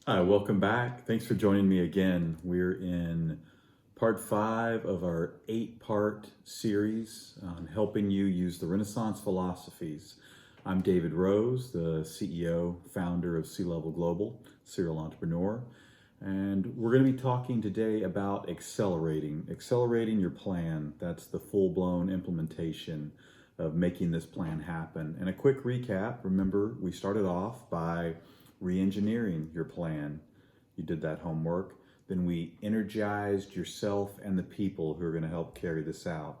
Hi, welcome back. Thanks for joining me again. We're in part 5 of our 8-part series on helping you use the Renaissance philosophies. I'm David Rose, the CEO, founder of C-Level Global, serial entrepreneur, and we're going to be talking today about accelerating your plan. That's the full-blown implementation of making this plan happen. And a quick recap, remember we started off by re-engineering your plan. You did that homework. Then we energized yourself and the people who are going to help carry this out.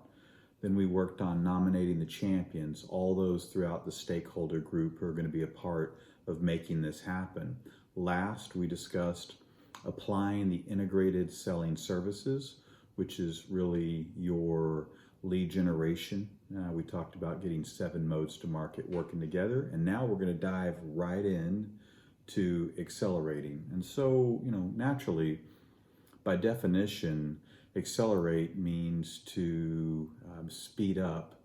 Then we worked on nominating the champions, all those throughout the stakeholder group who are going to be a part of making this happen. Last, we discussed applying the integrated selling services, which is really your lead generation. We talked about getting 7 modes to market working together, and now we're going to dive right in to accelerating. And so, naturally, by definition, accelerate means to speed up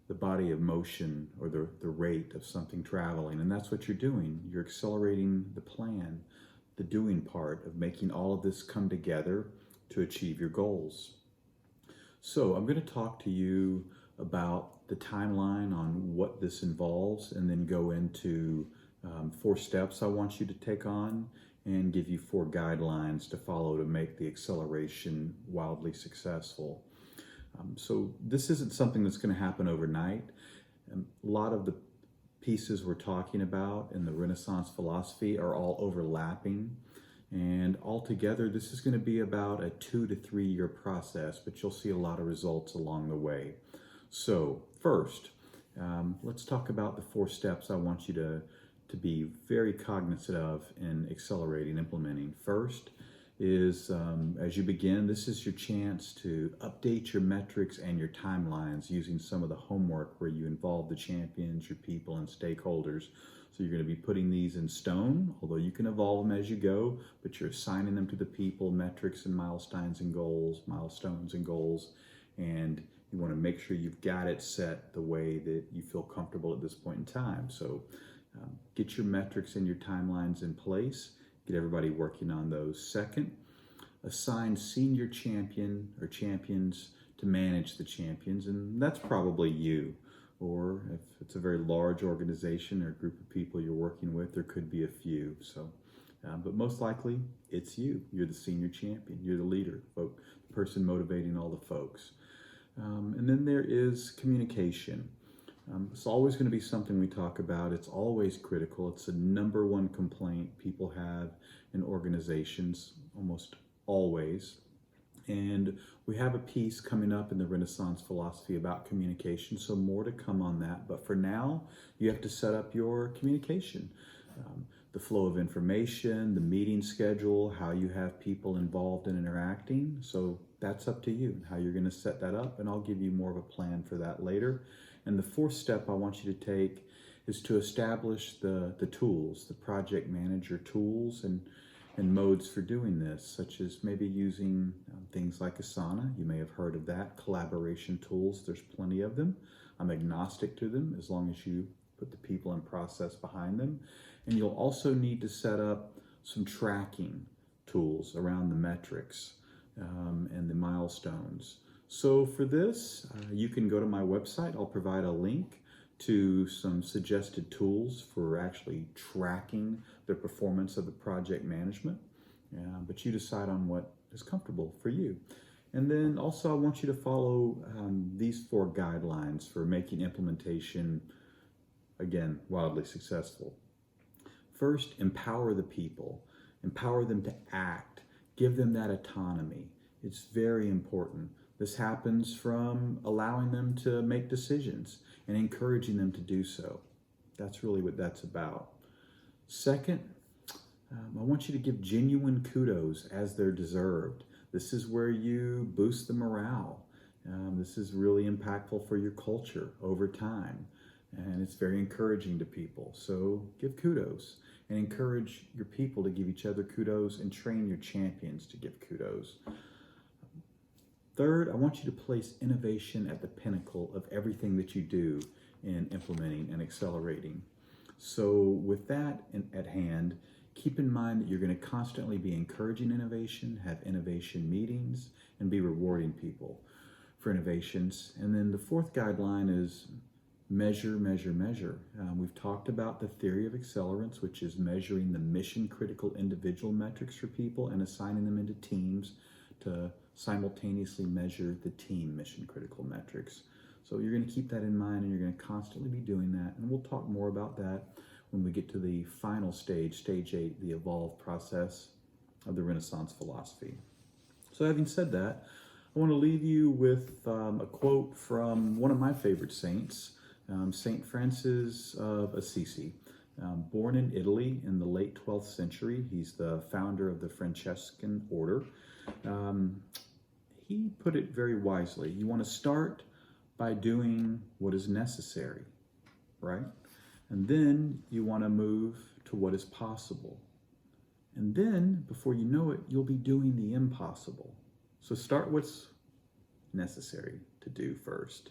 the body of motion or the rate of something traveling. And that's what you're doing. You're accelerating the plan, the doing part of making all of this come together to achieve your goals. So I'm going to talk to you about the timeline on what this involves, and then go into 4 steps I want you to take on and give you 4 guidelines to follow to make the acceleration wildly successful. So this isn't something that's going to happen overnight. A lot of the pieces we're talking about in the Renaissance philosophy are all overlapping. And altogether, this is going to be about a 2 to 3 year process, but you'll see a lot of results along the way. So first, let's talk about the 4 steps I want you to be very cognizant of in accelerating, implementing. First is, as you begin, this is your chance to update your metrics and your timelines using some of the homework where you involve the champions, your people, and stakeholders. So you're going to be putting these in stone, although you can evolve them as you go, but you're assigning them to the people, metrics and milestones and goals, and you want to make sure you've got it set the way that you feel comfortable at this point in time. So get your metrics and your timelines in place. Get everybody working on those. Second, assign senior champion or champions to manage the champions, and that's probably you. Or if it's a very large organization or group of people you're working with, there could be a few. So, but most likely it's you. You're the senior champion. You're the leader, the person motivating all the folks. And then there is communication. It's always going to be something we talk about. It's always critical. It's the number 1 complaint people have in organizations, almost always. And we have a piece coming up in the Renaissance philosophy about communication, so more to come on that. But for now, you have to set up your communication, the flow of information, the meeting schedule, how you have people involved in interacting. So that's up to you, how you're going to set that up, and I'll give you more of a plan for that later. And the 4th step I want you to take is to establish the tools, the project manager tools and modes for doing this, such as maybe using things like Asana. You may have heard of that. Collaboration tools, there's plenty of them. I'm agnostic to them as long as you put the people and process behind them. And you'll also need to set up some tracking tools around the metrics and the milestones. So for this, you can go to my website. I'll provide a link to some suggested tools for actually tracking the performance of the project management, but you decide on what is comfortable for you. And then also I want you to follow these 4 guidelines for making implementation, again, wildly successful. First, empower the people. Empower them to act. Give them that autonomy. It's very important. This happens from allowing them to make decisions and encouraging them to do so. That's really what that's about. Second, I want you to give genuine kudos as they're deserved. This is where you boost the morale. This is really impactful for your culture over time, and it's very encouraging to people. So give kudos and encourage your people to give each other kudos, and train your champions to give kudos. Third, I want you to place innovation at the pinnacle of everything that you do in implementing and accelerating. So with that at hand, keep in mind that you're going to constantly be encouraging innovation, have innovation meetings, and be rewarding people for innovations. And then the fourth guideline is measure, measure, measure. We've talked about the theory of accelerance, which is measuring the mission-critical individual metrics for people and assigning them into teams to simultaneously measure the team mission-critical metrics. So you're going to keep that in mind, and you're going to constantly be doing that. And we'll talk more about that when we get to the final stage, stage 8, the evolve process of the Renaissance philosophy. So having said that, I want to leave you with a quote from one of my favorite saints, Saint Francis of Assisi. Born in Italy in the late 12th century, he's the founder of the Franciscan order. He put it very wisely. You want to start by doing what is necessary, right? And then you want to move to what is possible. And then, before you know it, you'll be doing the impossible. So start what's necessary to do first,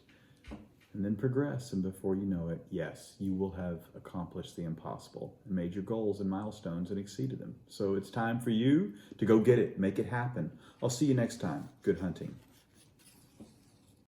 and then progress. And before you know it, yes, you will have accomplished the impossible and made your goals and milestones and exceeded them. So it's time for you to go get it, make it happen. I'll see you next time. Good hunting.